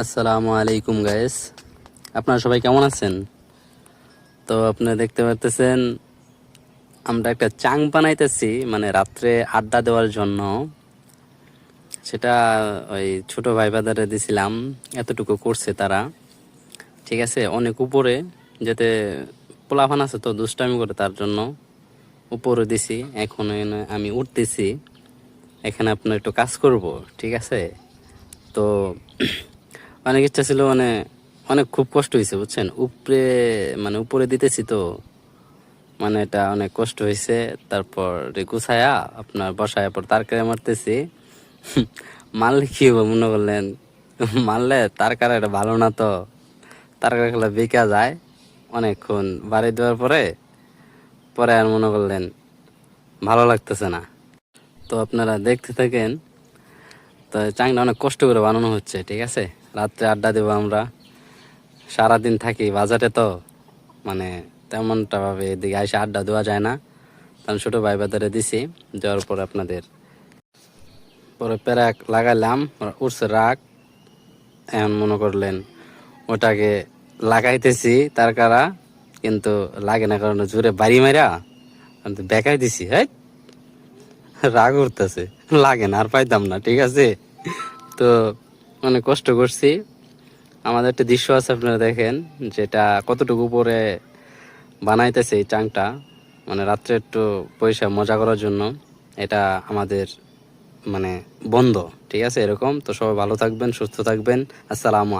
আসসালামু আলাইকুম গাইস, আপনারা সবাই কেমন আছেন? তো আপনারা দেখতে পারতেছেন আমরা একটা চাং বানাইতেছি, মানে রাত্রে আড্ডা দেওয়ার জন্য। সেটা ওই ছোট ভাই বাজারে দিছিলাম, এতটুকু করছে তারা। ঠিক আছে, অনেক উপরে যেতে পোলাপান আছে তো দুষ্টামি করে, তার জন্য উপরে দিছি। এখন আমি উঠতেছি, এখানে আপনার একটু কাজ করব। ঠিক আছে, তো অনেক ইচ্ছা ছিল, মানে অনেক খুব কষ্ট হয়েছে বুঝছেন। উপরে মানে উপরে দিতেছি তো, মানে এটা অনেক কষ্ট হয়েছে। তারপর গুছায়া আপনার বসায় পর তারকারে মারতেছি। মারলে কি হবে মনে করলেন? মারলে তারকারা এটা ভালো না তো, তারকারা খেলা বেঁকা যায় অনেকক্ষণ বাড়ি দেওয়ার পরে। পরে আর মনে করলেন ভালো লাগতেছে না। তো আপনারা দেখতে থাকেন। তো চাংটা অনেক কষ্ট করে বানানো হচ্ছে। ঠিক আছে, রাত্রে আড্ডা দেবো আমরা, সারাদিন থাকি বাজারে তো, মানে তেমনটা ভাবে এদিকে এসে আড্ডা দেওয়া যায় না। কারণ ছোটো ভাই বাজারে দিছি, দেওয়ার পরে আপনাদের পরে প্যারাক লাগাইলাম, উঠছে রাগ। এখন মনে করলেন ওটাকে লাগাইতেছি তার কারা, কিন্তু লাগে না, কারণ জোরে বাড়ি মারা বেকাই দিছি। হ্যাঁ, রাগ উঠতেছে, লাগে না, আর পাইতাম না। ঠিক আছে, তো অনেক কষ্ট করছি। আমাদের একটা দৃশ্য আছে, আপনারা দেখেন যেটা কতটুকু উপরে বানাইতেছে এই চাংটা, মানে রাত্রে একটু পয়সা মজা করার জন্য। এটা আমাদের মানে বন্ধ। ঠিক আছে, এরকম তো। সবাই ভালো থাকবেন, সুস্থ থাকবেন। আসসালামু